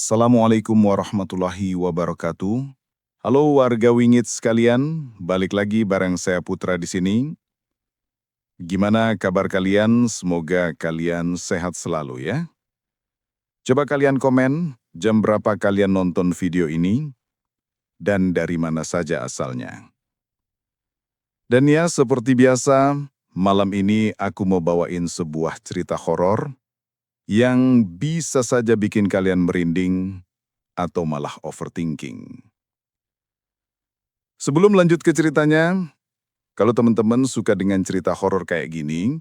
Assalamualaikum warahmatullahi wabarakatuh. Halo warga Wingit sekalian, balik lagi bareng saya Putra di sini. Gimana kabar kalian? Semoga kalian sehat selalu ya. Coba kalian komen jam berapa kalian nonton video ini dan dari mana saja asalnya. Dan ya, seperti biasa, malam ini aku mau bawain sebuah cerita horor yang bisa saja bikin kalian merinding atau malah overthinking. Sebelum lanjut ke ceritanya, kalau teman-teman suka dengan cerita horor kayak gini,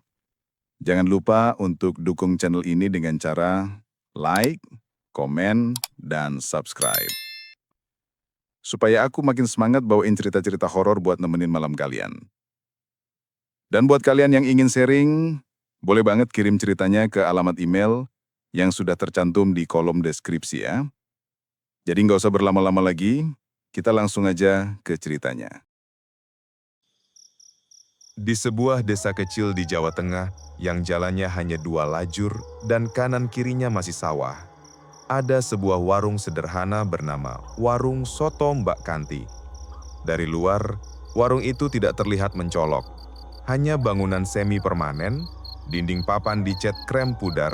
jangan lupa untuk dukung channel ini dengan cara like, komen, dan subscribe. Supaya aku makin semangat bawain cerita-cerita horor buat nemenin malam kalian. Dan buat kalian yang ingin sharing, boleh banget kirim ceritanya ke alamat email yang sudah tercantum di kolom deskripsi ya. Jadi nggak usah berlama-lama lagi, kita langsung aja ke ceritanya. Di sebuah desa kecil di Jawa Tengah yang jalannya hanya 2 lajur dan kanan kirinya masih sawah, ada sebuah warung sederhana bernama Warung Soto Mbak Kanti. Dari luar, warung itu tidak terlihat mencolok. Hanya bangunan semi permanen, dinding papan dicat krem pudar,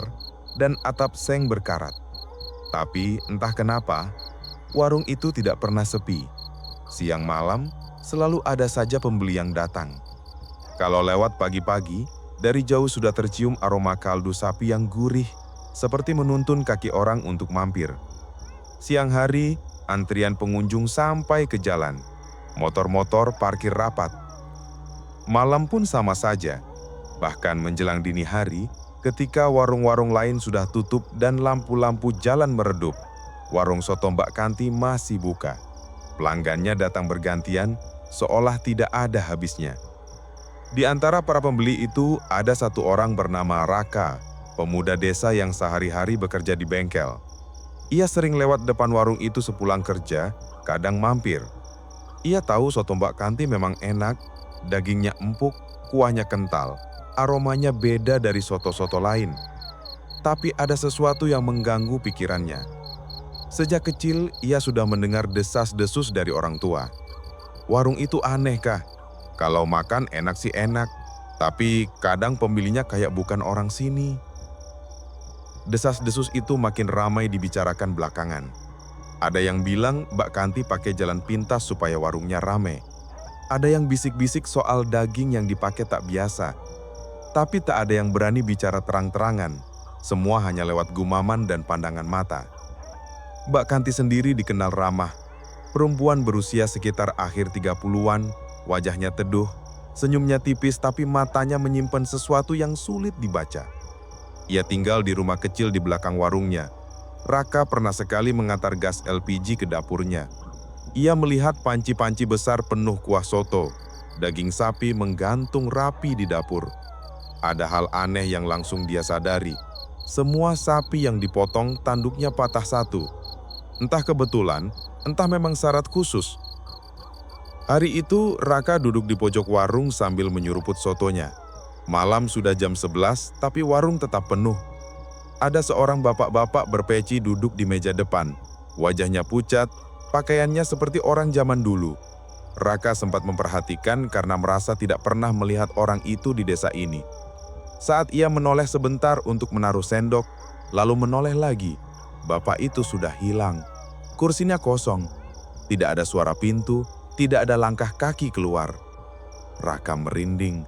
dan atap seng berkarat. Tapi entah kenapa, warung itu tidak pernah sepi. Siang malam, selalu ada saja pembeli yang datang. Kalau lewat pagi-pagi, dari jauh sudah tercium aroma kaldu sapi yang gurih, seperti menuntun kaki orang untuk mampir. Siang hari, antrian pengunjung sampai ke jalan. Motor-motor parkir rapat. Malam pun sama saja. Bahkan menjelang dini hari, ketika warung-warung lain sudah tutup dan lampu-lampu jalan meredup, warung soto Mbak Kanti masih buka. Pelanggannya datang bergantian, seolah tidak ada habisnya. Di antara para pembeli itu ada satu orang bernama Raka, pemuda desa yang sehari-hari bekerja di bengkel. Ia sering lewat depan warung itu sepulang kerja, kadang mampir. Ia tahu soto Mbak Kanti memang enak, dagingnya empuk, kuahnya kental, aromanya beda dari soto-soto lain. Tapi ada sesuatu yang mengganggu pikirannya. Sejak kecil, ia sudah mendengar desas-desus dari orang tua. Warung itu aneh kah? Kalau makan enak sih enak, tapi kadang pembelinya kayak bukan orang sini. Desas-desus itu makin ramai dibicarakan belakangan. Ada yang bilang Mbak Kanti pakai jalan pintas supaya warungnya rame. Ada yang bisik-bisik soal daging yang dipakai tak biasa. Tapi tak ada yang berani bicara terang-terangan. Semua hanya lewat gumaman dan pandangan mata. Mbak Kanti sendiri dikenal ramah. Perempuan berusia sekitar akhir 30-an, wajahnya teduh, senyumnya tipis tapi matanya menyimpan sesuatu yang sulit dibaca. Ia tinggal di rumah kecil di belakang warungnya. Raka pernah sekali mengantar gas LPG ke dapurnya. Ia melihat panci-panci besar penuh kuah soto. Daging sapi menggantung rapi di dapur. Ada hal aneh yang langsung dia sadari. Semua sapi yang dipotong tanduknya patah satu. Entah kebetulan, entah memang syarat khusus. Hari itu, Raka duduk di pojok warung sambil menyuruput sotonya. Malam sudah jam 11, tapi warung tetap penuh. Ada seorang bapak-bapak berpeci duduk di meja depan. Wajahnya pucat, pakaiannya seperti orang zaman dulu. Raka sempat memperhatikan karena merasa tidak pernah melihat orang itu di desa ini. Saat ia menoleh sebentar untuk menaruh sendok, lalu menoleh lagi, bapak itu sudah hilang. Kursinya kosong, tidak ada suara pintu, tidak ada langkah kaki keluar. Raka merinding.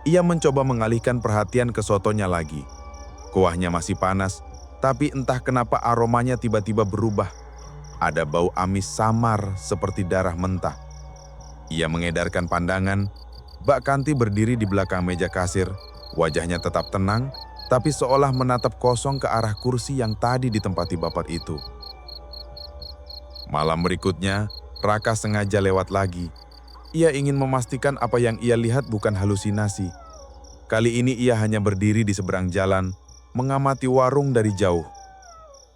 Ia mencoba mengalihkan perhatian ke sotonya lagi. Kuahnya masih panas, tapi entah kenapa aromanya tiba-tiba berubah. Ada bau amis samar seperti darah mentah. Ia mengedarkan pandangan. Mbak Kanti berdiri di belakang meja kasir. Wajahnya tetap tenang, tapi seolah menatap kosong ke arah kursi yang tadi ditempati bapak itu. Malam berikutnya, Raka sengaja lewat lagi. Ia ingin memastikan apa yang ia lihat bukan halusinasi. Kali ini ia hanya berdiri di seberang jalan, mengamati warung dari jauh.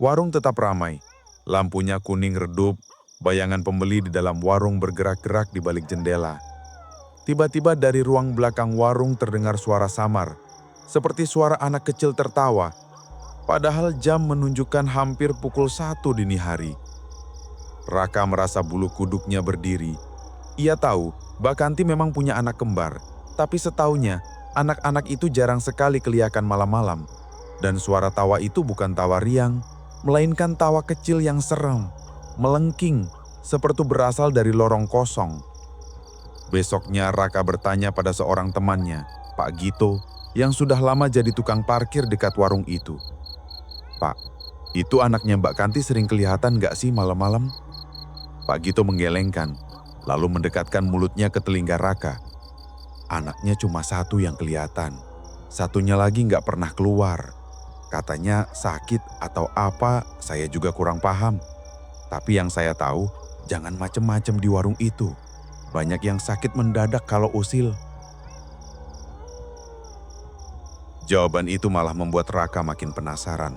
Warung tetap ramai. Lampunya kuning redup, bayangan pembeli di dalam warung bergerak-gerak di balik jendela. Tiba-tiba dari ruang belakang warung terdengar suara samar, seperti suara anak kecil tertawa. Padahal jam menunjukkan hampir pukul 1 dini hari. Raka merasa bulu kuduknya berdiri. Ia tahu Mbak Kanti memang punya anak kembar, tapi setaunya anak-anak itu jarang sekali kelihatan malam-malam. Dan suara tawa itu bukan tawa riang, melainkan tawa kecil yang serem, melengking, seperti berasal dari lorong kosong. Besoknya Raka bertanya pada seorang temannya, Pak Gito, yang sudah lama jadi tukang parkir dekat warung itu. Pak, itu anaknya Mbak Kanti sering kelihatan gak sih malam-malam? Pak Gito menggelengkan, lalu mendekatkan mulutnya ke telinga Raka. Anaknya cuma satu yang kelihatan, satunya lagi gak pernah keluar. Katanya sakit atau apa, saya juga kurang paham. Tapi yang saya tahu, jangan macem-macem di warung itu. Banyak yang sakit mendadak kalau usil. Jawaban itu malah membuat Raka makin penasaran.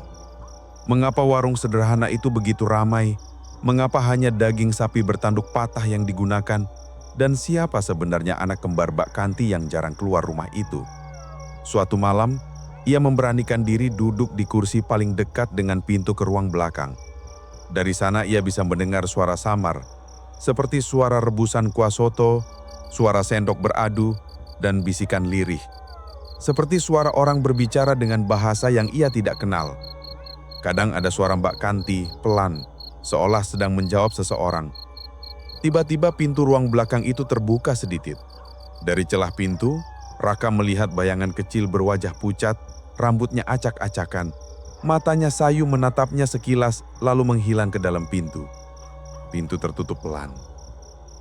Mengapa warung sederhana itu begitu ramai? Mengapa hanya daging sapi bertanduk patah yang digunakan? Dan siapa sebenarnya anak kembar Mbak Kanti yang jarang keluar rumah itu? Suatu malam, ia memberanikan diri duduk di kursi paling dekat dengan pintu ke ruang belakang. Dari sana ia bisa mendengar suara samar, seperti suara rebusan kuah soto, suara sendok beradu, dan bisikan lirih. Seperti suara orang berbicara dengan bahasa yang ia tidak kenal. Kadang ada suara Mbak Kanti pelan, seolah sedang menjawab seseorang. Tiba-tiba pintu ruang belakang itu terbuka sedikit. Dari celah pintu, Raka melihat bayangan kecil berwajah pucat, rambutnya acak-acakan. Matanya sayu menatapnya sekilas lalu menghilang ke dalam pintu. Pintu tertutup pelan.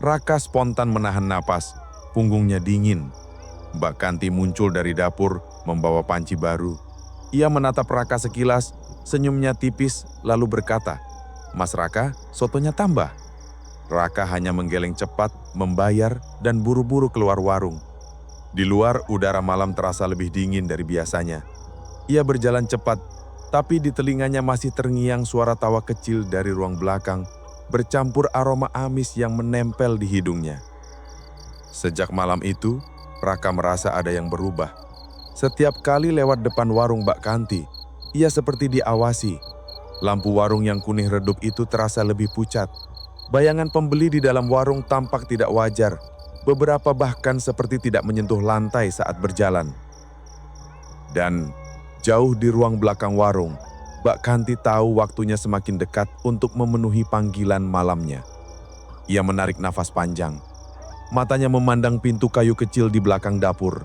Raka spontan menahan napas, punggungnya dingin. Mbak Kanti muncul dari dapur membawa panci baru. Ia menatap Raka sekilas, senyumnya tipis lalu berkata, "Mas Raka, sotonya tambah." Raka hanya menggeleng cepat, membayar, dan buru-buru keluar warung. Di luar, udara malam terasa lebih dingin dari biasanya. Ia berjalan cepat, tapi di telinganya masih terngiang suara tawa kecil dari ruang belakang, bercampur aroma amis yang menempel di hidungnya. Sejak malam itu, Raka merasa ada yang berubah. Setiap kali lewat depan warung Mbak Kanti, ia seperti diawasi. Lampu warung yang kuning redup itu terasa lebih pucat. Bayangan pembeli di dalam warung tampak tidak wajar. Beberapa bahkan seperti tidak menyentuh lantai saat berjalan. Dan jauh di ruang belakang warung, Mbak Kanti tahu waktunya semakin dekat untuk memenuhi panggilan malamnya. Ia menarik nafas panjang. Matanya memandang pintu kayu kecil di belakang dapur.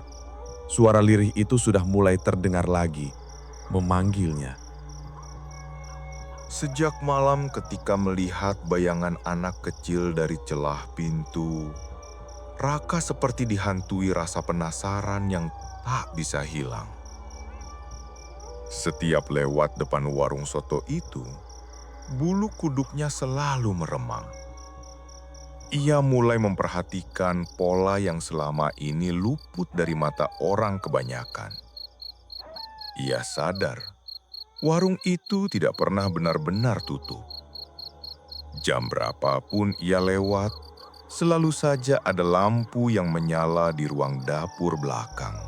Suara lirih itu sudah mulai terdengar lagi, memanggilnya. Sejak malam ketika melihat bayangan anak kecil dari celah pintu, Raka seperti dihantui rasa penasaran yang tak bisa hilang. Setiap lewat depan warung soto itu, bulu kuduknya selalu meremang. Ia mulai memperhatikan pola yang selama ini luput dari mata orang kebanyakan. Ia sadar, warung itu tidak pernah benar-benar tutup. Jam berapapun ia lewat, selalu saja ada lampu yang menyala di ruang dapur belakang.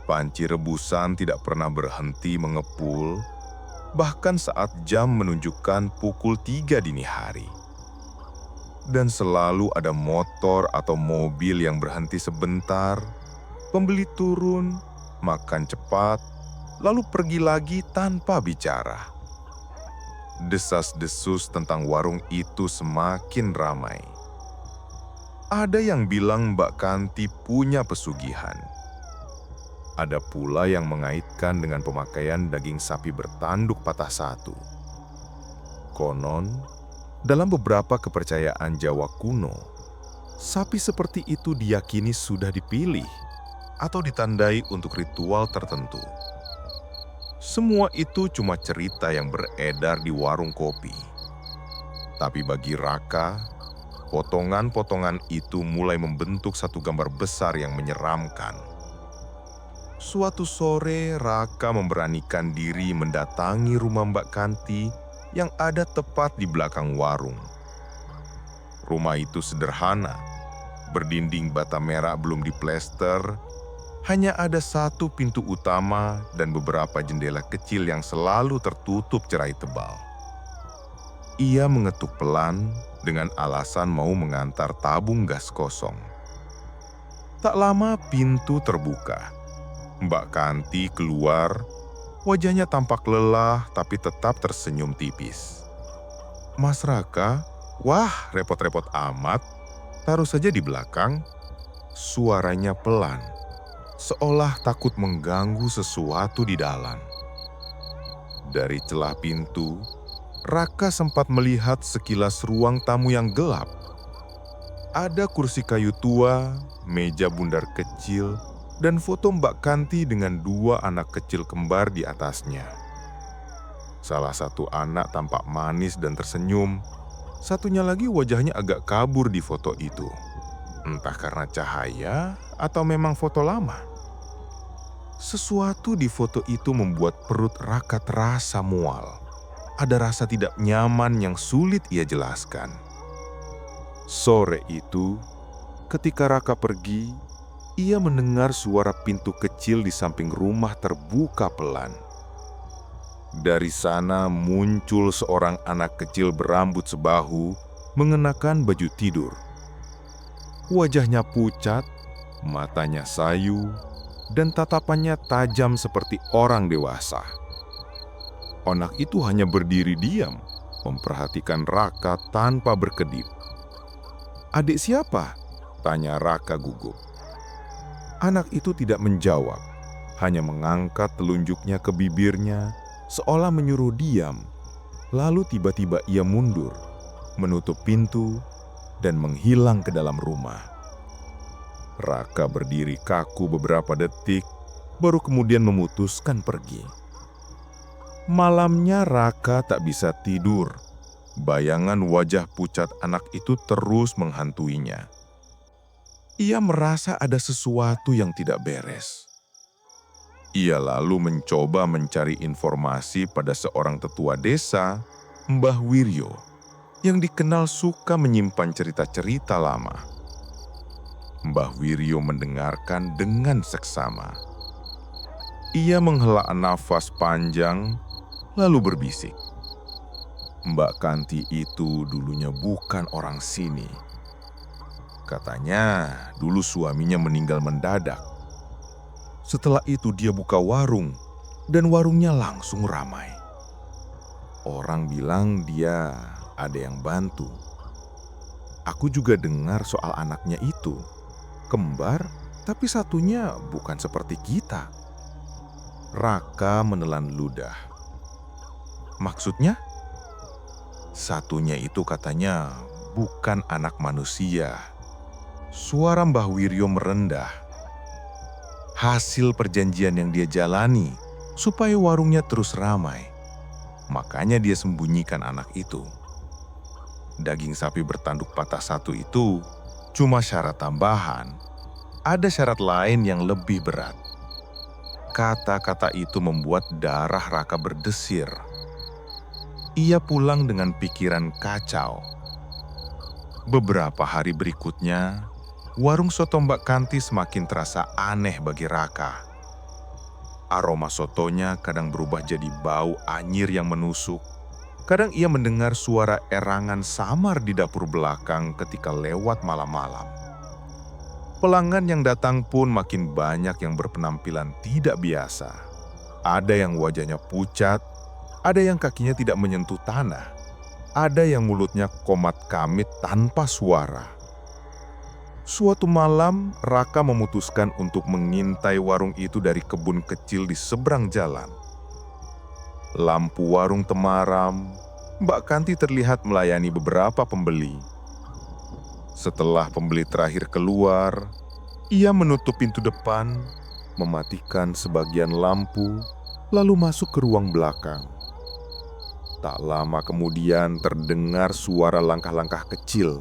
Panci rebusan tidak pernah berhenti mengepul, bahkan saat jam menunjukkan pukul 3 dini hari. Dan selalu ada motor atau mobil yang berhenti sebentar, pembeli turun, makan cepat, lalu pergi lagi tanpa bicara. Desas-desus tentang warung itu semakin ramai. Ada yang bilang Mbak Kanti punya pesugihan. Ada pula yang mengaitkan dengan pemakaian daging sapi bertanduk patah satu. Konon, dalam beberapa kepercayaan Jawa kuno, sapi seperti itu diyakini sudah dipilih atau ditandai untuk ritual tertentu. Semua itu cuma cerita yang beredar di warung kopi. Tapi bagi Raka, potongan-potongan itu mulai membentuk satu gambar besar yang menyeramkan. Suatu sore, Raka memberanikan diri mendatangi rumah Mbak Kanti yang ada tepat di belakang warung. Rumah itu sederhana, berdinding bata merah belum diplester, Hanya ada satu pintu utama dan beberapa jendela kecil yang selalu tertutup cerai tebal. Ia mengetuk pelan dengan alasan mau mengantar tabung gas kosong. Tak lama pintu terbuka. Mbak Kanti keluar, wajahnya tampak lelah tapi tetap tersenyum tipis. Mas Raka, wah repot-repot amat, taruh saja di belakang. Suaranya pelan, seolah takut mengganggu sesuatu di dalam. Dari celah pintu, Raka sempat melihat sekilas ruang tamu yang gelap. Ada kursi kayu tua, meja bundar kecil, dan foto Mbak Kanti dengan dua anak kecil kembar di atasnya. Salah satu anak tampak manis dan tersenyum, satunya lagi wajahnya agak kabur di foto itu. Entah karena cahaya atau memang foto lama. Sesuatu di foto itu membuat perut Raka terasa mual. Ada rasa tidak nyaman yang sulit ia jelaskan. Sore itu, ketika Raka pergi, ia mendengar suara pintu kecil di samping rumah terbuka pelan. Dari sana muncul seorang anak kecil berambut sebahu, mengenakan baju tidur. Wajahnya pucat, matanya sayu, dan tatapannya tajam seperti orang dewasa. Anak itu hanya berdiri diam, memperhatikan Raka tanpa berkedip. "Adik siapa?" tanya Raka gugup. Anak itu tidak menjawab, hanya mengangkat telunjuknya ke bibirnya, seolah menyuruh diam. Lalu tiba-tiba ia mundur, menutup pintu, dan menghilang ke dalam rumah. Raka berdiri kaku beberapa detik, baru kemudian memutuskan pergi. Malamnya Raka tak bisa tidur. Bayangan wajah pucat anak itu terus menghantuinya. Ia merasa ada sesuatu yang tidak beres. Ia lalu mencoba mencari informasi pada seorang tetua desa, Mbah Wiryo, yang dikenal suka menyimpan cerita-cerita lama. Mbah Wiryo mendengarkan dengan seksama. Ia menghela nafas panjang, lalu berbisik. Mbak Kanti itu dulunya bukan orang sini. Katanya dulu suaminya meninggal mendadak. Setelah itu dia buka warung, dan warungnya langsung ramai. Orang bilang dia ada yang bantu. Aku juga dengar soal anaknya itu. Kembar, tapi satunya bukan seperti kita. Raka menelan ludah. Maksudnya? Satunya itu katanya bukan anak manusia. Suara Mbah Wiryo merendah. Hasil perjanjian yang dia jalani supaya warungnya terus ramai. Makanya dia sembunyikan anak itu. Daging sapi bertanduk patah satu itu cuma syarat tambahan. Ada syarat lain yang lebih berat. Kata-kata itu membuat darah Raka berdesir. Ia pulang dengan pikiran kacau. Beberapa hari berikutnya, warung soto Mbak Kanti semakin terasa aneh bagi Raka. Aroma sotonya kadang berubah jadi bau anyir yang menusuk. Kadang ia mendengar suara erangan samar di dapur belakang ketika lewat malam-malam. Pelanggan yang datang pun makin banyak yang berpenampilan tidak biasa. Ada yang wajahnya pucat, ada yang kakinya tidak menyentuh tanah, ada yang mulutnya komat kamit tanpa suara. Suatu malam, Raka memutuskan untuk mengintai warung itu dari kebun kecil di seberang jalan. Lampu warung temaram, Mbak Kanti terlihat melayani beberapa pembeli. Setelah pembeli terakhir keluar, ia menutup pintu depan, mematikan sebagian lampu, lalu masuk ke ruang belakang. Tak lama kemudian terdengar suara langkah-langkah kecil.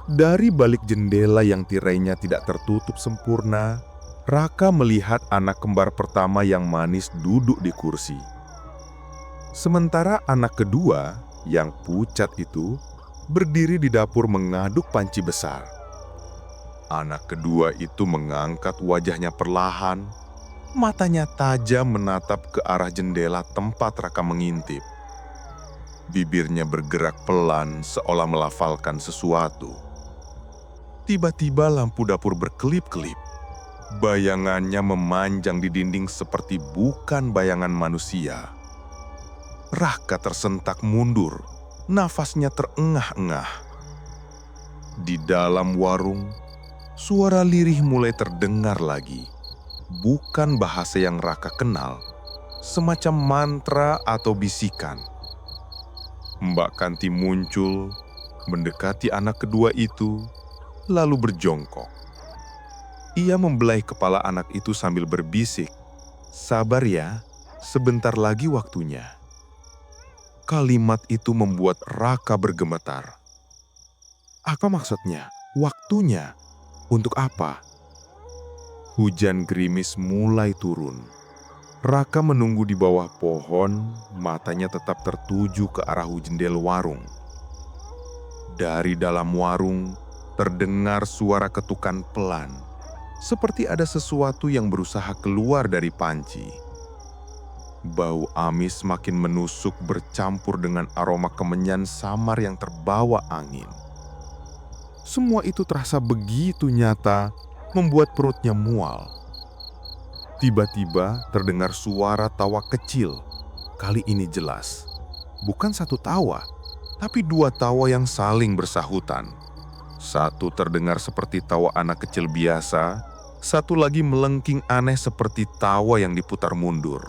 Dari balik jendela yang tirainya tidak tertutup sempurna, Raka melihat anak kembar pertama yang manis duduk di kursi. Sementara anak kedua, yang pucat itu, berdiri di dapur mengaduk panci besar. Anak kedua itu mengangkat wajahnya perlahan, matanya tajam menatap ke arah jendela tempat Raka mengintip. Bibirnya bergerak pelan seolah melafalkan sesuatu. Tiba-tiba lampu dapur berkelip-kelip. Bayangannya memanjang di dinding seperti bukan bayangan manusia. Raka tersentak mundur, nafasnya terengah-engah. Di dalam warung, suara lirih mulai terdengar lagi. Bukan bahasa yang Raka kenal, semacam mantra atau bisikan. Mbak Kanti muncul, mendekati anak kedua itu, lalu berjongkok. Ia membelai kepala anak itu sambil berbisik, "Sabar ya, sebentar lagi waktunya." Kalimat itu membuat Raka bergemetar. Apa maksudnya? Waktunya? Untuk apa? Hujan gerimis mulai turun. Raka menunggu di bawah pohon, matanya tetap tertuju ke arah jendela warung. Dari dalam warung, terdengar suara ketukan pelan, seperti ada sesuatu yang berusaha keluar dari panci. Bau amis makin menusuk bercampur dengan aroma kemenyan samar yang terbawa angin. Semua itu terasa begitu nyata, membuat perutnya mual. Tiba-tiba terdengar suara tawa kecil. Kali ini jelas. Bukan satu tawa, tapi dua tawa yang saling bersahutan. Satu terdengar seperti tawa anak kecil biasa, satu lagi melengking aneh seperti tawa yang diputar mundur.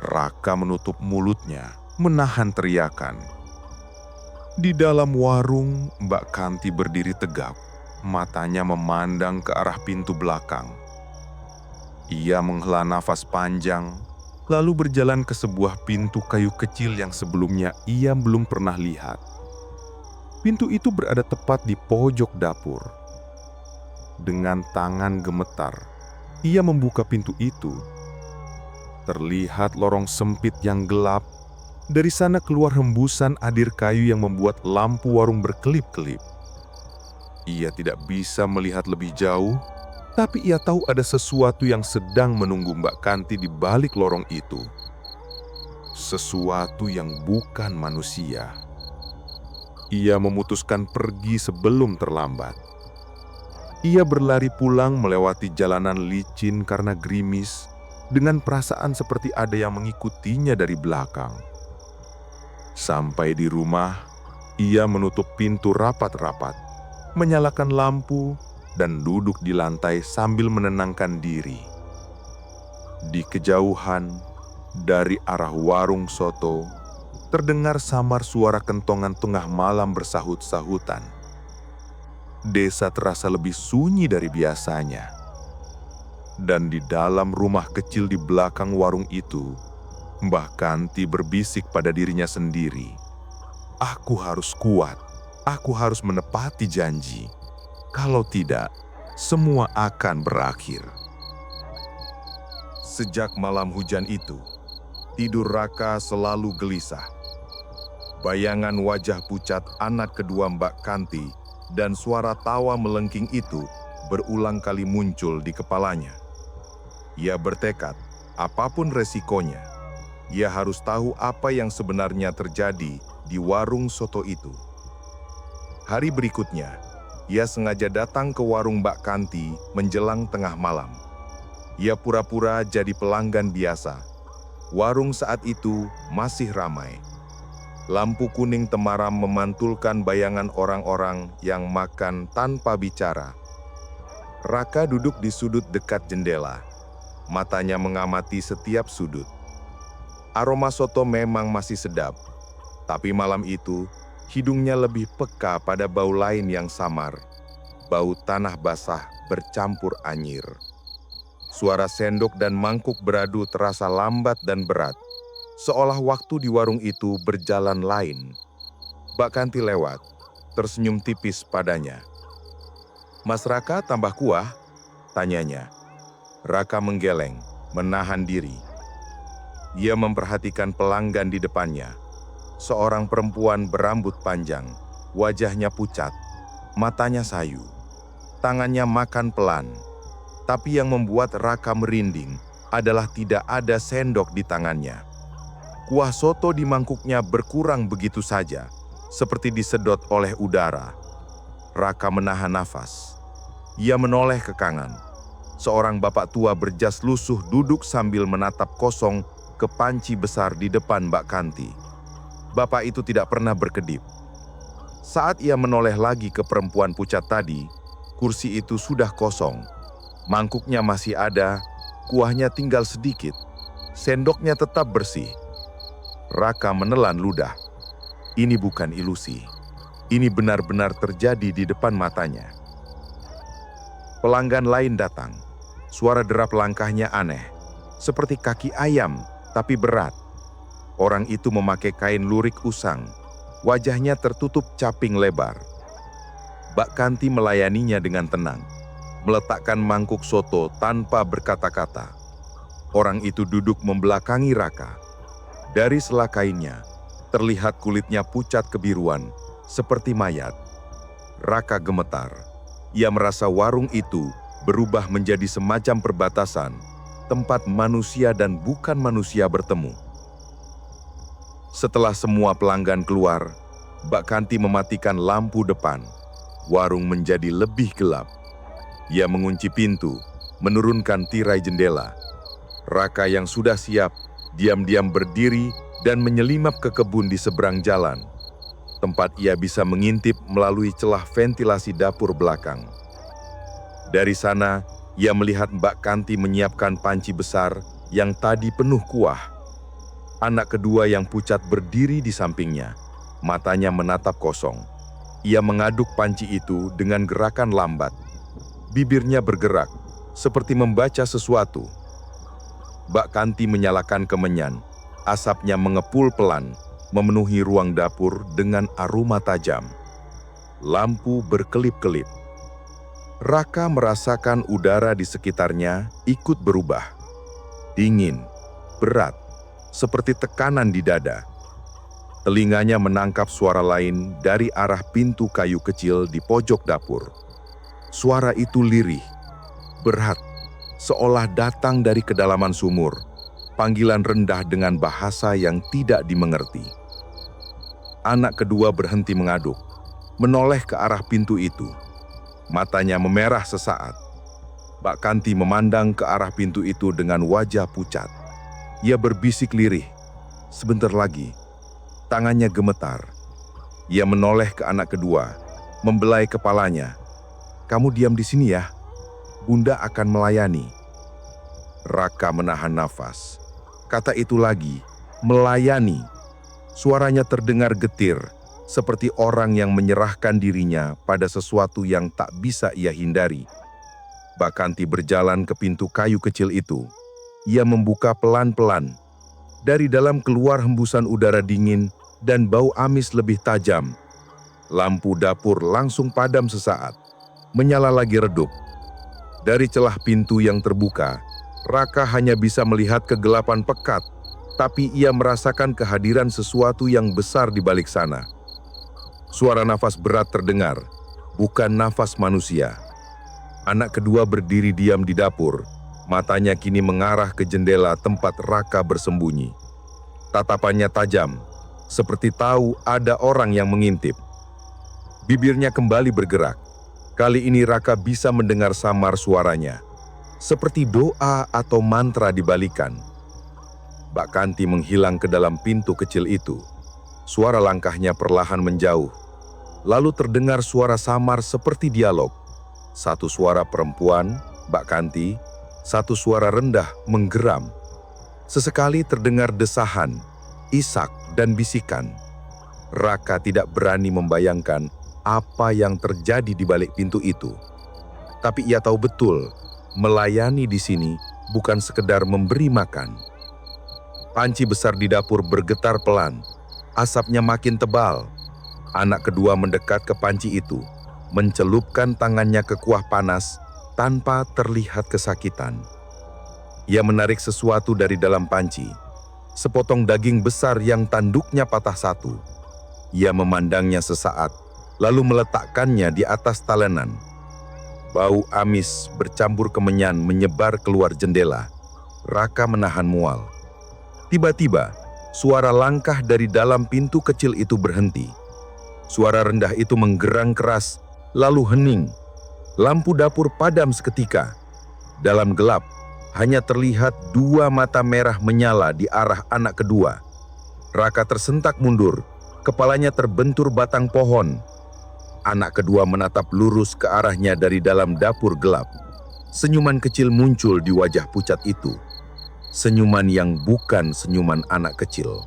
Raka menutup mulutnya, menahan teriakan. Di dalam warung, Mbak Kanti berdiri tegap, matanya memandang ke arah pintu belakang. Ia menghela nafas panjang, lalu berjalan ke sebuah pintu kayu kecil yang sebelumnya ia belum pernah lihat. Pintu itu berada tepat di pojok dapur. Dengan tangan gemetar, ia membuka pintu itu. Terlihat lorong sempit yang gelap. Dari sana keluar hembusan adir kayu yang membuat lampu warung berkelip-kelip. Ia tidak bisa melihat lebih jauh, tapi ia tahu ada sesuatu yang sedang menunggu Mbak Kanti di balik lorong itu. Sesuatu yang bukan manusia. Ia memutuskan pergi sebelum terlambat. Ia berlari pulang melewati jalanan licin karena gerimis, dengan perasaan seperti ada yang mengikutinya dari belakang. Sampai di rumah, ia menutup pintu rapat-rapat, menyalakan lampu, dan duduk di lantai sambil menenangkan diri. Di kejauhan, dari arah warung soto, terdengar samar suara kentongan tengah malam bersahut-sahutan. Desa terasa lebih sunyi dari biasanya. Dan di dalam rumah kecil di belakang warung itu, Mbah Kanti berbisik pada dirinya sendiri. "Aku harus kuat, aku harus menepati janji. Kalau tidak, semua akan berakhir." Sejak malam hujan itu, tidur Raka selalu gelisah. Bayangan wajah pucat anak kedua Mbak Kanti dan suara tawa melengking itu berulang kali muncul di kepalanya. Ia bertekad, apapun resikonya, ia harus tahu apa yang sebenarnya terjadi di warung soto itu. Hari berikutnya, ia sengaja datang ke warung Mbak Kanti menjelang tengah malam. Ia pura-pura jadi pelanggan biasa. Warung saat itu masih ramai. Lampu kuning temaram memantulkan bayangan orang-orang yang makan tanpa bicara. Raka duduk di sudut dekat jendela. Matanya mengamati setiap sudut. Aroma soto memang masih sedap, tapi malam itu hidungnya lebih peka pada bau lain yang samar. Bau tanah basah bercampur anyir. Suara sendok dan mangkuk beradu terasa lambat dan berat. Seolah waktu di warung itu berjalan lain. Mbak Kanti lewat, tersenyum tipis padanya. "Mas Raka tambah kuah?" tanyanya. Raka menggeleng, menahan diri. Ia memperhatikan pelanggan di depannya. Seorang perempuan berambut panjang, wajahnya pucat, matanya sayu. tangannya makan pelan. Tapi yang membuat Raka merinding adalah tidak ada sendok di tangannya. Kuah soto di mangkuknya berkurang begitu saja, seperti disedot oleh udara. Raka menahan nafas. Ia menoleh ke kanan. Seorang bapak tua berjas lusuh duduk sambil menatap kosong ke panci besar di depan Mbak Kanti. Bapak itu tidak pernah berkedip. Saat ia menoleh lagi ke perempuan pucat tadi, kursi itu sudah kosong. Mangkuknya masih ada, kuahnya tinggal sedikit. Sendoknya tetap bersih. Raka menelan ludah. Ini bukan ilusi. Ini benar-benar terjadi di depan matanya. Pelanggan lain datang. Suara derap langkahnya aneh, seperti kaki ayam, tapi berat. Orang itu memakai kain lurik usang. Wajahnya tertutup caping lebar. Mbak Kanti melayaninya dengan tenang, meletakkan mangkuk soto tanpa berkata-kata. Orang itu duduk membelakangi Raka. Dari sela kainnya, terlihat kulitnya pucat kebiruan, seperti mayat. Raka gemetar. Ia merasa warung itu berubah menjadi semacam perbatasan, tempat manusia dan bukan manusia bertemu. Setelah semua pelanggan keluar, Mbak Kanti mematikan lampu depan. Warung menjadi lebih gelap. Ia mengunci pintu, menurunkan tirai jendela. Raka yang sudah siap, diam-diam berdiri dan menyelimap ke kebun di seberang jalan. Tempat ia bisa mengintip melalui celah ventilasi dapur belakang. Dari sana, ia melihat Mbak Kanti menyiapkan panci besar yang tadi penuh kuah. Anak kedua yang pucat berdiri di sampingnya, matanya menatap kosong. Ia mengaduk panci itu dengan gerakan lambat. Bibirnya bergerak, seperti membaca sesuatu. Mbak Kanti menyalakan kemenyan. Asapnya mengepul pelan, memenuhi ruang dapur dengan aroma tajam. Lampu berkelip-kelip. Raka merasakan udara di sekitarnya ikut berubah. Dingin, berat, seperti tekanan di dada. Telinganya menangkap suara lain dari arah pintu kayu kecil di pojok dapur. Suara itu lirih, berat, seolah datang dari kedalaman sumur. Panggilan rendah dengan bahasa yang tidak dimengerti. Anak kedua berhenti mengaduk, menoleh ke arah pintu itu. Matanya memerah sesaat. Mbak Kanti memandang ke arah pintu itu dengan wajah pucat. Ia berbisik lirih. Sebentar lagi, tangannya gemetar. Ia menoleh ke anak kedua, membelai kepalanya. "Kamu diam di sini ya, Bunda akan melayani." Raka menahan nafas. Kata itu lagi, melayani. Suaranya terdengar getir, seperti orang yang menyerahkan dirinya pada sesuatu yang tak bisa ia hindari. Mbak Kanti berjalan ke pintu kayu kecil itu. Ia membuka pelan-pelan. Dari dalam keluar hembusan udara dingin dan bau amis lebih tajam. Lampu dapur langsung padam sesaat, menyala lagi redup. Dari celah pintu yang terbuka, Raka hanya bisa melihat kegelapan pekat, tapi ia merasakan kehadiran sesuatu yang besar di balik sana. Suara nafas berat terdengar, bukan nafas manusia. Anak kedua berdiri diam di dapur, matanya kini mengarah ke jendela tempat Raka bersembunyi. Tatapannya tajam, seperti tahu ada orang yang mengintip. Bibirnya kembali bergerak. Kali ini Raka bisa mendengar samar suaranya, seperti doa atau mantra dibalikan. Mbak Kanti menghilang ke dalam pintu kecil itu. Suara langkahnya perlahan menjauh. Lalu terdengar suara samar seperti dialog. Satu suara perempuan, Mbak Kanti, satu suara rendah menggeram. Sesekali terdengar desahan, isak, dan bisikan. Raka tidak berani membayangkan apa yang terjadi di balik pintu itu. Tapi ia tahu betul, melayani di sini bukan sekedar memberi makan. Panci besar di dapur bergetar pelan, asapnya makin tebal. Anak kedua mendekat ke panci itu, mencelupkan tangannya ke kuah panas tanpa terlihat kesakitan. Ia menarik sesuatu dari dalam panci, sepotong daging besar yang tanduknya patah satu. Ia memandangnya sesaat, lalu meletakkannya di atas talenan. Bau amis bercampur kemenyan menyebar keluar jendela. Raka menahan mual. Tiba-tiba, suara langkah dari dalam pintu kecil itu berhenti. Suara rendah itu menggerang keras, lalu hening. Lampu dapur padam seketika. Dalam gelap, hanya terlihat dua mata merah menyala di arah anak kedua. Raka tersentak mundur, kepalanya terbentur batang pohon. Anak kedua menatap lurus ke arahnya dari dalam dapur gelap. Senyuman kecil muncul di wajah pucat itu. Senyuman yang bukan senyuman anak kecil.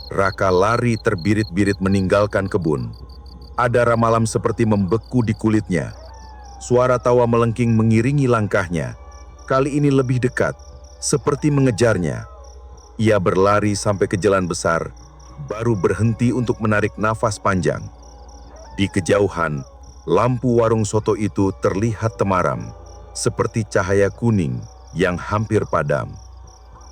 Raka lari terbirit-birit meninggalkan kebun. Adara malam seperti membeku di kulitnya. Suara tawa melengking mengiringi langkahnya. Kali ini lebih dekat, seperti mengejarnya. Ia berlari sampai ke jalan besar, baru berhenti untuk menarik nafas panjang. Di kejauhan, lampu warung soto itu terlihat temaram, seperti cahaya kuning yang hampir padam.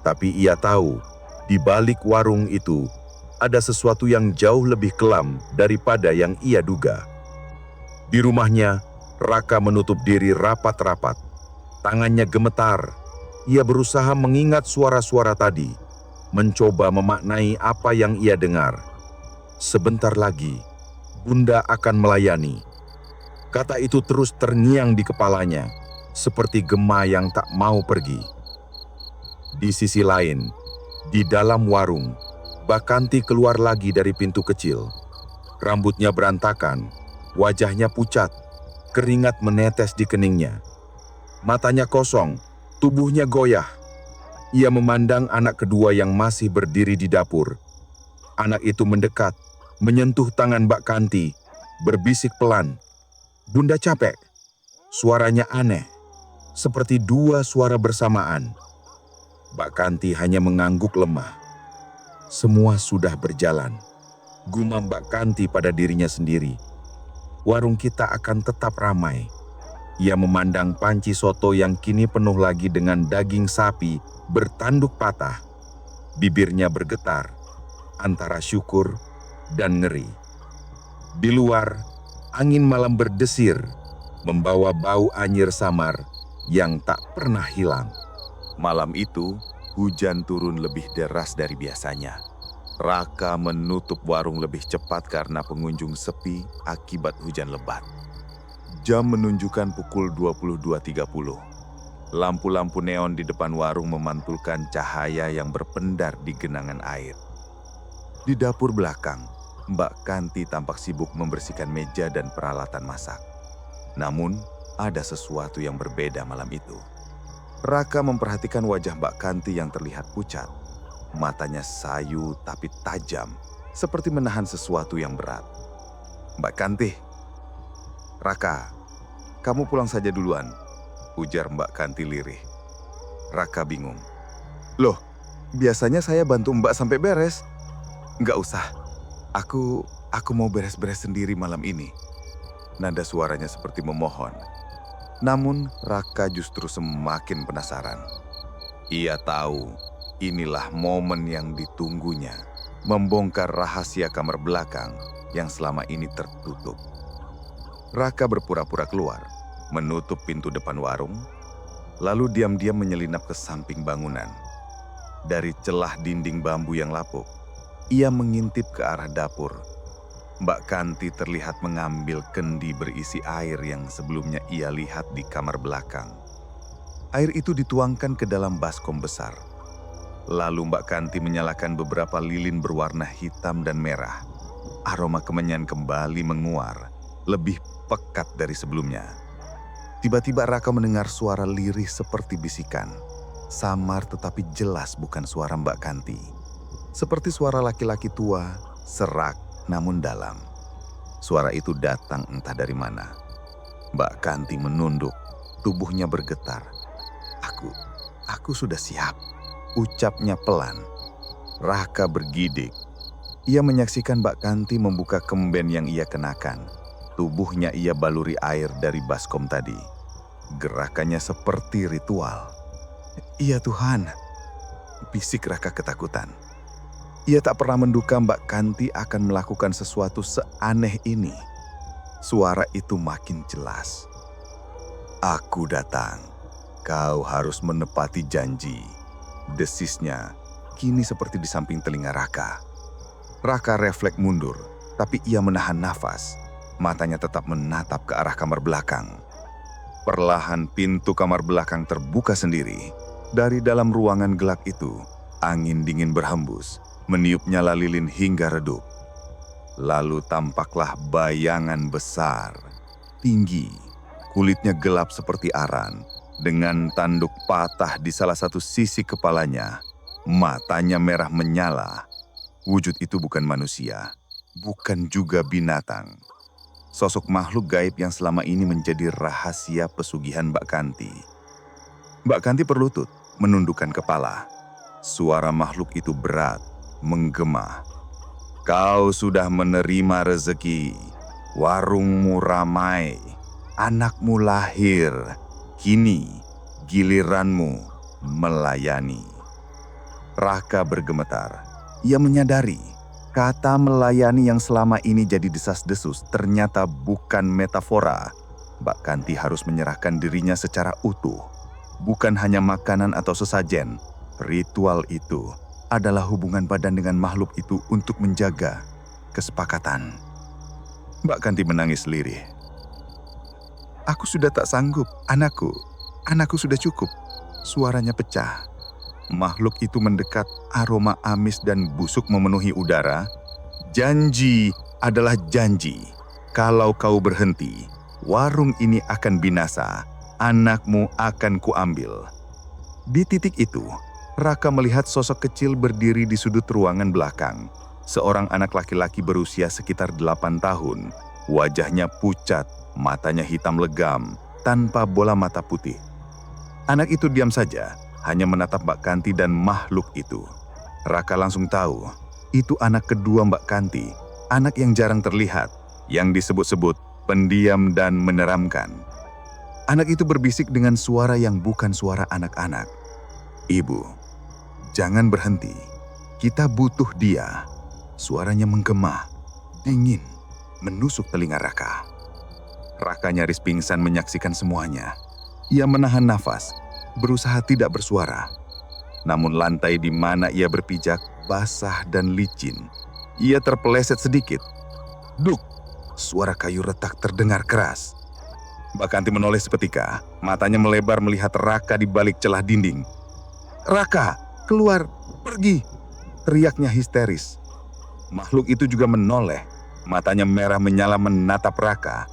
Tapi ia tahu, di balik warung itu, ada sesuatu yang jauh lebih kelam daripada yang ia duga. Di rumahnya, Raka menutup diri rapat-rapat. Tangannya gemetar. Ia berusaha mengingat suara-suara tadi, mencoba memaknai apa yang ia dengar. Sebentar lagi, Bunda akan melayani. Kata itu terus terngiang di kepalanya, seperti gema yang tak mau pergi. Di sisi lain, di dalam warung, Bakanti keluar lagi dari pintu kecil. Rambutnya berantakan, wajahnya pucat, keringat menetes di keningnya. Matanya kosong, tubuhnya goyah. Ia memandang anak kedua yang masih berdiri di dapur. Anak itu mendekat, menyentuh tangan Mbak Kanti, berbisik pelan. "Bunda capek." Suaranya aneh, seperti dua suara bersamaan. Mbak Kanti hanya mengangguk lemah. Semua sudah berjalan. Gumam Mbak Kanti pada dirinya sendiri. Warung kita akan tetap ramai. Ia memandang panci soto yang kini penuh lagi dengan daging sapi bertanduk patah. Bibirnya bergetar, antara syukur dan ngeri. Di luar, angin malam berdesir, membawa bau anyir samar yang tak pernah hilang. Malam itu, hujan turun lebih deras dari biasanya. Raka menutup warung lebih cepat karena pengunjung sepi akibat hujan lebat. Jam menunjukkan pukul 22.30. Lampu-lampu neon di depan warung memantulkan cahaya yang berpendar di genangan air. Di dapur belakang, Mbak Kanti tampak sibuk membersihkan meja dan peralatan masak. Namun, ada sesuatu yang berbeda malam itu. Raka memperhatikan wajah Mbak Kanti yang terlihat pucat. Matanya sayu tapi tajam, seperti menahan sesuatu yang berat. "Mbak Kanti." "Raka, kamu pulang saja duluan," ujar Mbak Kanti lirih. Raka bingung. "Loh, biasanya saya bantu Mbak sampai beres." "Nggak usah, aku mau beres-beres sendiri malam ini." Nada suaranya seperti memohon. Namun Raka justru semakin penasaran. Ia tahu inilah momen yang ditunggunya, membongkar rahasia kamar belakang yang selama ini tertutup. Raka berpura-pura keluar, menutup pintu depan warung, lalu diam-diam menyelinap ke samping bangunan. Dari celah dinding bambu yang lapuk, ia mengintip ke arah dapur. Mbak Kanti terlihat mengambil kendi berisi air yang sebelumnya ia lihat di kamar belakang. Air itu dituangkan ke dalam baskom besar. Lalu Mbak Kanti menyalakan beberapa lilin berwarna hitam dan merah. Aroma kemenyan kembali menguar, lebih pekat dari sebelumnya. Tiba-tiba Raka mendengar suara lirih seperti bisikan. Samar tetapi jelas bukan suara Mbak Kanti. Seperti suara laki-laki tua, serak namun dalam. Suara itu datang entah dari mana. Mbak Kanti menunduk, tubuhnya bergetar. Aku sudah siap," ucapnya pelan. Raka bergidik. Ia menyaksikan Mbak Kanti membuka kemben yang ia kenakan. Tubuhnya ia baluri air dari baskom tadi. Gerakannya seperti ritual. "Iya Tuhan," bisik Raka ketakutan. Ia tak pernah menduga Mbak Kanti akan melakukan sesuatu seaneh ini. Suara itu makin jelas. Aku datang. Kau harus menepati janji. Desisnya kini seperti di samping telinga Raka. Raka refleks mundur, tapi ia menahan nafas. Matanya tetap menatap ke arah kamar belakang. Perlahan pintu kamar belakang terbuka sendiri. Dari dalam ruangan gelap itu, angin dingin berhembus, meniup nyala lilin hingga redup. Lalu tampaklah bayangan besar, tinggi, kulitnya gelap seperti aran, dengan tanduk patah di salah satu sisi kepalanya. Matanya merah menyala. Wujud itu bukan manusia, bukan juga binatang. Sosok makhluk gaib yang selama ini menjadi rahasia pesugihan Mbak Kanti. Mbak Kanti berlutut, menundukkan kepala. Suara makhluk itu berat, menggema. Kau sudah menerima rezeki, warungmu ramai, anakmu lahir, kini giliranmu melayani. Raka bergemetar. Ia menyadari kata melayani yang selama ini jadi desas-desus ternyata bukan metafora. Mbak Kanti harus menyerahkan dirinya secara utuh. Bukan hanya makanan atau sesajen. Ritual itu adalah hubungan badan dengan makhluk itu untuk menjaga kesepakatan. Mbak Kanti menangis lirih. Aku sudah tak sanggup, anakku sudah cukup. Suaranya pecah. Makhluk itu mendekat, aroma amis dan busuk memenuhi udara. Janji adalah janji. Kalau kau berhenti, warung ini akan binasa. Anakmu akan kuambil. Di titik itu, Raka melihat sosok kecil berdiri di sudut ruangan belakang. Seorang anak laki-laki berusia sekitar 8 tahun. Wajahnya pucat, matanya hitam legam, tanpa bola mata putih. Anak itu diam saja, hanya menatap Mbak Kanti dan makhluk itu. Raka langsung tahu, itu anak kedua Mbak Kanti, anak yang jarang terlihat, yang disebut-sebut pendiam dan meneramkan. Anak itu berbisik dengan suara yang bukan suara anak-anak. Ibu, jangan berhenti, kita butuh dia. Suaranya menggema, dingin, menusuk telinga Raka. Raka nyaris pingsan menyaksikan semuanya. Ia menahan nafas, berusaha tidak bersuara. Namun lantai di mana ia berpijak basah dan licin. Ia terpeleset sedikit. Duk! Suara kayu retak terdengar keras. Mbak Kanti menoleh seketika, matanya melebar melihat Raka di balik celah dinding. Raka, keluar, pergi! Teriaknya histeris. Makhluk itu juga menoleh, matanya merah menyala menatap Raka.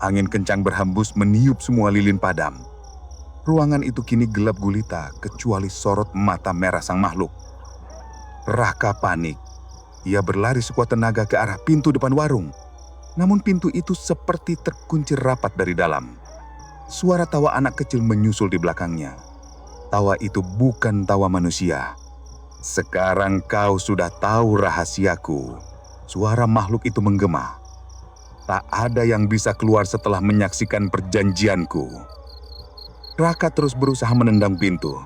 Angin kencang berhembus meniup semua lilin padam. Ruangan itu kini gelap gulita kecuali sorot mata merah sang makhluk. Raka panik. Ia berlari sekuat tenaga ke arah pintu depan warung. Namun pintu itu seperti terkunci rapat dari dalam. Suara tawa anak kecil menyusul di belakangnya. Tawa itu bukan tawa manusia. Sekarang kau sudah tahu rahasiaku. Suara makhluk itu menggema. Tak ada yang bisa keluar setelah menyaksikan perjanjianku. Raka terus berusaha menendang pintu.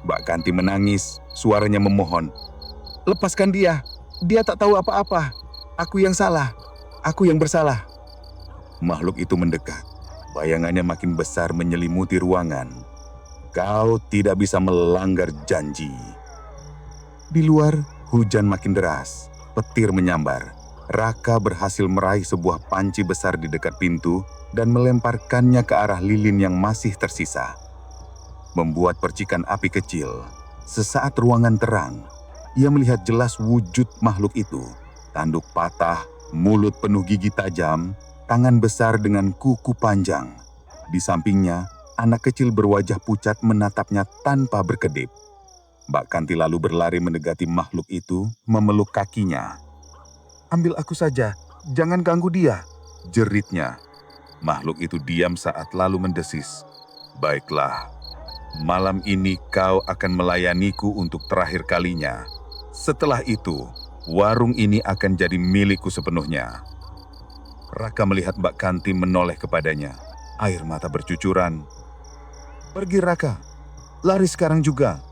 Mbak Kanti menangis, suaranya memohon. Lepaskan dia tak tahu apa-apa. Aku yang salah, aku yang bersalah. Makhluk itu mendekat, bayangannya makin besar menyelimuti ruangan. Kau tidak bisa melanggar janji. Di luar, hujan makin deras, petir menyambar. Raka berhasil meraih sebuah panci besar di dekat pintu dan melemparkannya ke arah lilin yang masih tersisa. Membuat percikan api kecil. Sesaat ruangan terang, ia melihat jelas wujud makhluk itu. Tanduk patah, mulut penuh gigi tajam, tangan besar dengan kuku panjang. Di sampingnya, anak kecil berwajah pucat menatapnya tanpa berkedip. Mbak Kanti lalu berlari mendekati makhluk itu, memeluk kakinya. Ambil aku saja, jangan ganggu dia, jeritnya. Makhluk itu diam saat lalu mendesis. Baiklah. Malam ini kau akan melayaniku untuk terakhir kalinya. Setelah itu, warung ini akan jadi milikku sepenuhnya. Raka melihat Mbak Kanti menoleh kepadanya. Air mata bercucuran. Pergi Raka, lari sekarang juga.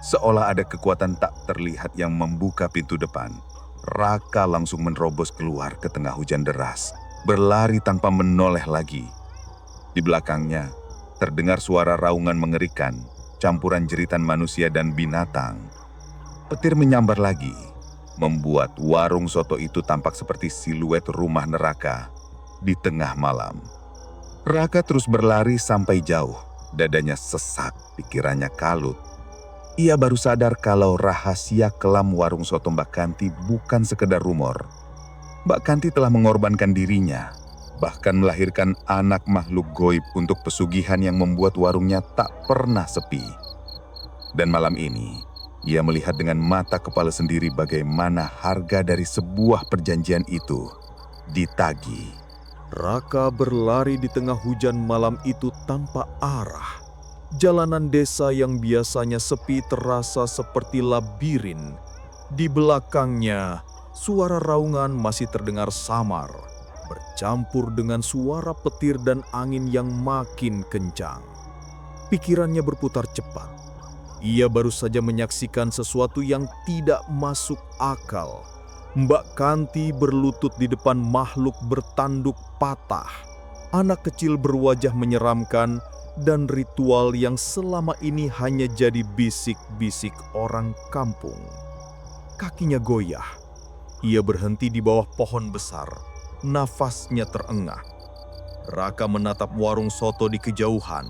Seolah ada kekuatan tak terlihat yang membuka pintu depan. Raka langsung menerobos keluar ke tengah hujan deras. Berlari tanpa menoleh lagi. Di belakangnya, terdengar suara raungan mengerikan, campuran jeritan manusia dan binatang. Petir menyambar lagi, membuat warung soto itu tampak seperti siluet rumah neraka di tengah malam. Raka terus berlari sampai jauh, dadanya sesak, pikirannya kalut. Ia baru sadar kalau rahasia kelam warung soto Mbak Kanti bukan sekedar rumor. Mbak Kanti telah mengorbankan dirinya, bahkan melahirkan anak makhluk goib untuk pesugihan yang membuat warungnya tak pernah sepi. Dan malam ini, ia melihat dengan mata kepala sendiri bagaimana harga dari sebuah perjanjian itu ditagih. Raka berlari di tengah hujan malam itu tanpa arah. Jalanan desa yang biasanya sepi terasa seperti labirin. Di belakangnya, suara raungan masih terdengar samar, bercampur dengan suara petir dan angin yang makin kencang. Pikirannya berputar cepat. Ia baru saja menyaksikan sesuatu yang tidak masuk akal. Mbak Kanti berlutut di depan makhluk bertanduk patah. Anak kecil berwajah menyeramkan dan ritual yang selama ini hanya jadi bisik-bisik orang kampung. Kakinya goyah. Ia berhenti di bawah pohon besar. Nafasnya terengah. Raka menatap warung soto di kejauhan.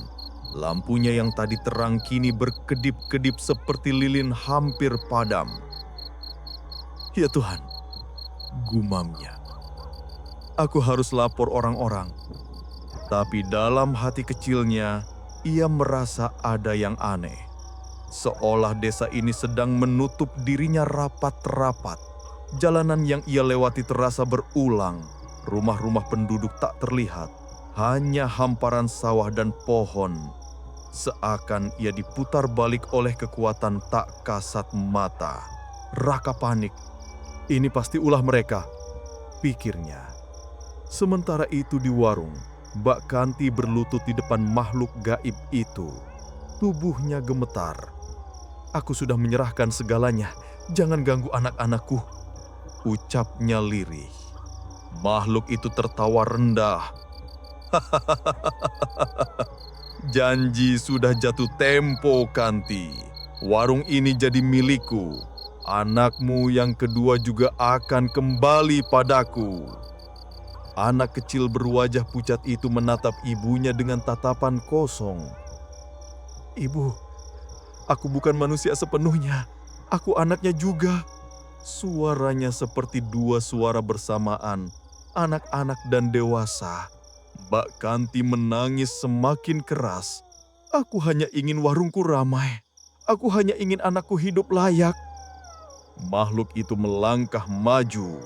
Lampunya yang tadi terang kini berkedip-kedip seperti lilin hampir padam. Ya Tuhan, gumamnya. Aku harus lapor orang-orang. Tapi dalam hati kecilnya, ia merasa ada yang aneh. Seolah desa ini sedang menutup dirinya rapat-rapat. Jalanan yang ia lewati terasa berulang. Rumah-rumah penduduk tak terlihat. Hanya hamparan sawah dan pohon. Seakan ia diputar balik oleh kekuatan tak kasat mata. Raka panik. Ini pasti ulah mereka, pikirnya. Sementara itu di warung, Mbak Kanti berlutut di depan makhluk gaib itu. Tubuhnya gemetar. Aku sudah menyerahkan segalanya, jangan ganggu anak-anakku, ucapnya lirih. Makhluk itu tertawa rendah. Janji sudah jatuh tempo, Kanti. Warung ini jadi milikku. Anakmu yang kedua juga akan kembali padaku. Anak kecil berwajah pucat itu menatap ibunya dengan tatapan kosong. Ibu, aku bukan manusia sepenuhnya. Aku anaknya juga. Suaranya seperti dua suara bersamaan, anak-anak dan dewasa. Mbak Kanti menangis semakin keras. Aku hanya ingin warungku ramai. Aku hanya ingin anakku hidup layak. Makhluk itu melangkah maju.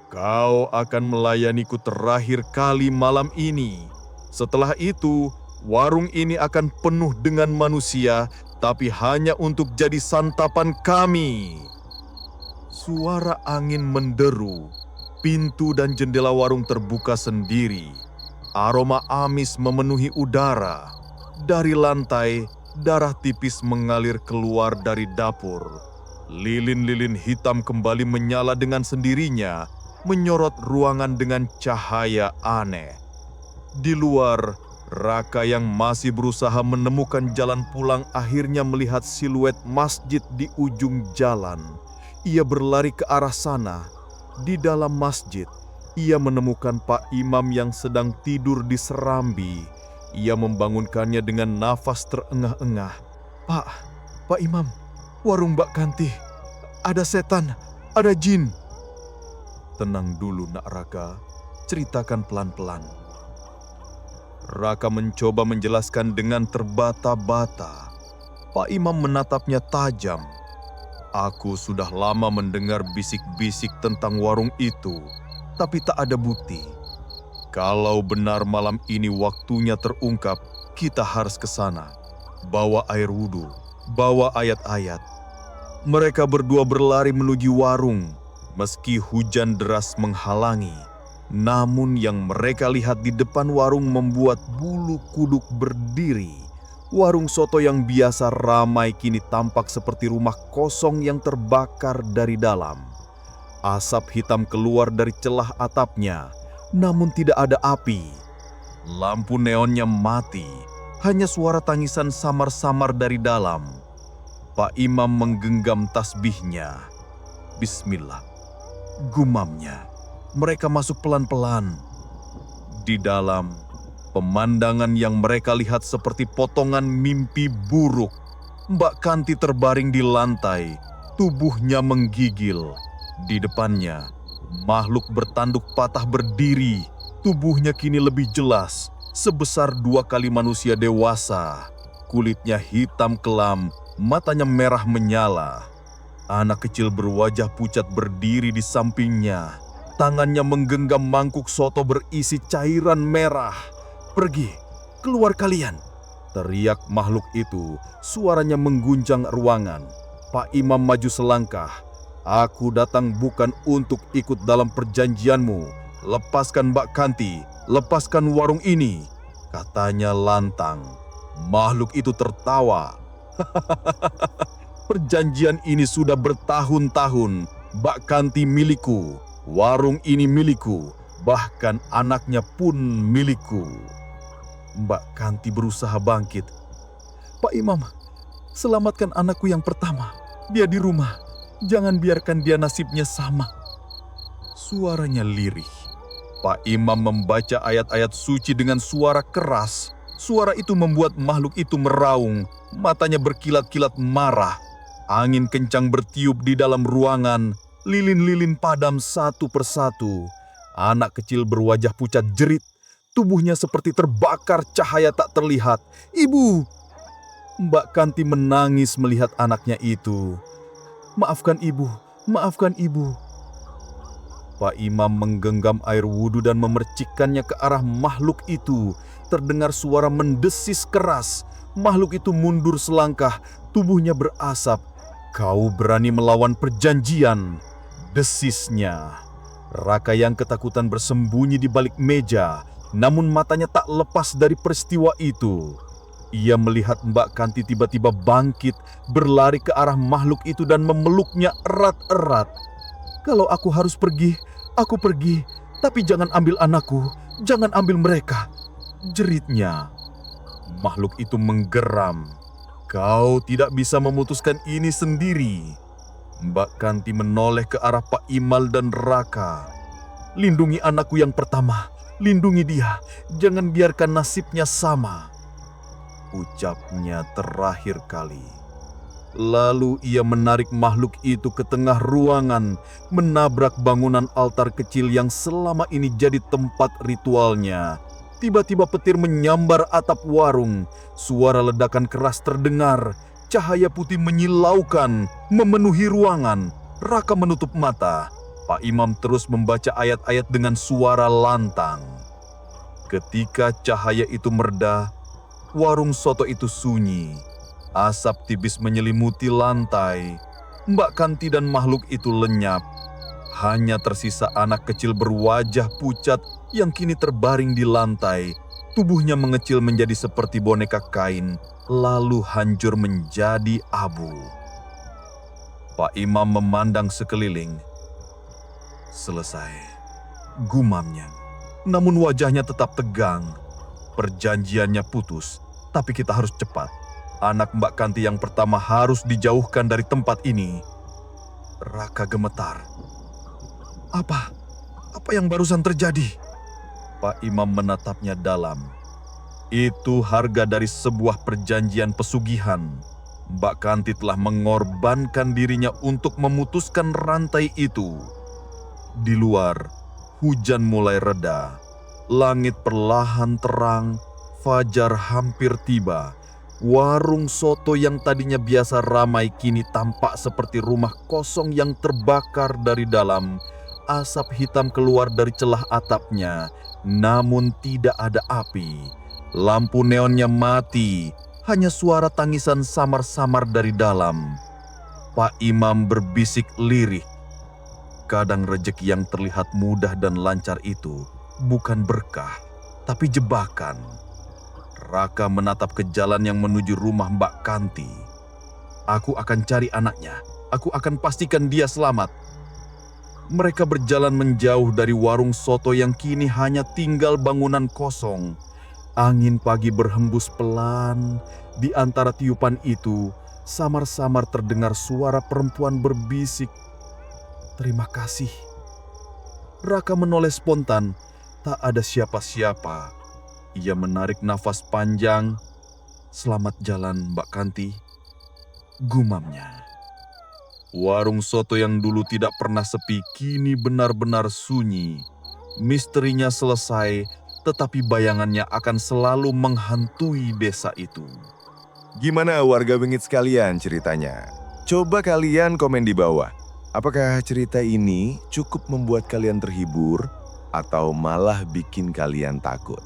Kau akan melayaniku terakhir kali malam ini. Setelah itu, warung ini akan penuh dengan manusia, tapi hanya untuk jadi santapan kami. Suara angin menderu. Pintu dan jendela warung terbuka sendiri. Aroma amis memenuhi udara. Dari lantai, darah tipis mengalir keluar dari dapur. Lilin-lilin hitam kembali menyala dengan sendirinya, menyorot ruangan dengan cahaya aneh. Di luar, Raka yang masih berusaha menemukan jalan pulang akhirnya melihat siluet masjid di ujung jalan. Ia berlari ke arah sana. Di dalam masjid, ia menemukan Pak Imam yang sedang tidur di serambi. Ia membangunkannya dengan nafas terengah-engah. Pak Imam, warung Mbak Kanti. Ada setan, ada jin. Tenang dulu nak Raka, ceritakan pelan-pelan. Raka mencoba menjelaskan dengan terbata-bata. Pak Imam menatapnya tajam. Aku sudah lama mendengar bisik-bisik tentang warung itu, tapi tak ada bukti. Kalau benar malam ini waktunya terungkap, kita harus ke sana. Bawa air wudhu, bawa ayat-ayat. Mereka berdua berlari menuju warung. Meski hujan deras menghalangi, namun yang mereka lihat di depan warung membuat bulu kuduk berdiri. Warung soto yang biasa ramai kini tampak seperti rumah kosong yang terbakar dari dalam. Asap hitam keluar dari celah atapnya, namun tidak ada api. Lampu neonnya mati, hanya suara tangisan samar-samar dari dalam. Pak Imam menggenggam tasbihnya. Bismillah, gumamnya. Mereka masuk pelan-pelan. Di dalam, pemandangan yang mereka lihat seperti potongan mimpi buruk. Mbak Kanti terbaring di lantai, tubuhnya menggigil. Di depannya, makhluk bertanduk patah berdiri. Tubuhnya kini lebih jelas, sebesar 2 kali manusia dewasa. Kulitnya hitam kelam, matanya merah menyala. Anak kecil berwajah pucat berdiri di sampingnya. Tangannya menggenggam mangkuk soto berisi cairan merah. "Pergi, keluar kalian!" teriak makhluk itu. Suaranya mengguncang ruangan. Pak Imam maju selangkah. "Aku datang bukan untuk ikut dalam perjanjianmu. Lepaskan Mbak Kanti, lepaskan warung ini," katanya lantang. Makhluk itu tertawa. "Perjanjian ini sudah bertahun-tahun. Mbak Kanti milikku. Warung ini milikku, bahkan anaknya pun milikku." Mbak Kanti berusaha bangkit. "Pak Imam, selamatkan anakku yang pertama. Dia di rumah. Jangan biarkan dia nasibnya sama." Suaranya lirih. Pak Imam membaca ayat-ayat suci dengan suara keras. Suara itu membuat makhluk itu meraung. Matanya berkilat-kilat marah. Angin kencang bertiup di dalam ruangan. Lilin-lilin padam satu persatu. Anak kecil berwajah pucat jerit. Tubuhnya seperti terbakar cahaya tak terlihat. "Ibu!" Mbak Kanti menangis melihat anaknya itu. "Maafkan ibu, maafkan ibu." Pak Imam menggenggam air wudhu dan memercikkannya ke arah makhluk itu. Terdengar suara mendesis keras. Makhluk itu mundur selangkah, tubuhnya berasap. "Kau berani melawan perjanjian," desisnya. Raka yang ketakutan bersembunyi di balik meja, namun matanya tak lepas dari peristiwa itu. Ia melihat Mbak Kanti tiba-tiba bangkit, berlari ke arah makhluk itu dan memeluknya erat-erat. "Kalau aku harus pergi, aku pergi. Tapi jangan ambil anakku, jangan ambil mereka," jeritnya. Makhluk itu menggeram. "Kau tidak bisa memutuskan ini sendiri." Mbak Kanti menoleh ke arah Pak Imal dan Raka. "Lindungi anakku yang pertama, lindungi dia, jangan biarkan nasibnya sama," ucapnya terakhir kali. Lalu ia menarik makhluk itu ke tengah ruangan, menabrak bangunan altar kecil yang selama ini jadi tempat ritualnya. Tiba-tiba petir menyambar atap warung, suara ledakan keras terdengar. Cahaya putih menyilaukan, memenuhi ruangan. Raka menutup mata. Pak Imam terus membaca ayat-ayat dengan suara lantang. Ketika cahaya itu mereda, warung soto itu sunyi. Asap tipis menyelimuti lantai. Mbak Kanti dan makhluk itu lenyap. Hanya tersisa anak kecil berwajah pucat yang kini terbaring di lantai. Tubuhnya mengecil menjadi seperti boneka kain, lalu hancur menjadi abu. Pak Imam memandang sekeliling. "Selesai," gumamnya. Namun wajahnya tetap tegang. "Perjanjiannya putus, tapi kita harus cepat. Anak Mbak Kanti yang pertama harus dijauhkan dari tempat ini." Raka gemetar. Apa yang barusan terjadi?" Pak Imam menatapnya dalam. "Itu harga dari sebuah perjanjian pesugihan. Mbak Kanti telah mengorbankan dirinya untuk memutuskan rantai itu." Di luar, hujan mulai reda. Langit perlahan terang, fajar hampir tiba. Warung soto yang tadinya biasa ramai kini tampak seperti rumah kosong yang terbakar dari dalam. Asap hitam keluar dari celah atapnya, namun tidak ada api. Lampu neonnya mati, hanya suara tangisan samar-samar dari dalam. Pak Imam berbisik lirih. Kadang rejeki yang terlihat mudah dan lancar itu bukan berkah, tapi jebakan. Raka menatap ke jalan yang menuju rumah Mbak Kanti. "Aku akan cari anaknya, aku akan pastikan dia selamat." Mereka berjalan menjauh dari warung soto yang kini hanya tinggal bangunan kosong. Angin pagi berhembus pelan. Di antara tiupan itu, samar-samar terdengar suara perempuan berbisik, "Terima kasih." Raka menoleh spontan. Tak ada siapa-siapa. Ia menarik nafas panjang. "Selamat jalan, Mbak Kanti," gumamnya. Warung soto yang dulu tidak pernah sepi kini benar-benar sunyi. Misterinya selesai, tetapi bayangannya akan selalu menghantui desa itu. Gimana warga Wingit sekalian ceritanya? Coba kalian komen di bawah. Apakah cerita ini cukup membuat kalian terhibur atau malah bikin kalian takut?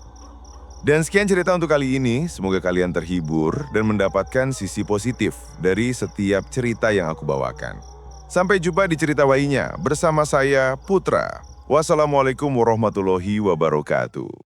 Dan sekian cerita untuk kali ini. Semoga kalian terhibur dan mendapatkan sisi positif dari setiap cerita yang aku bawakan. Sampai jumpa di cerita lainnya bersama saya, Putra. Wassalamualaikum warahmatullahi wabarakatuh.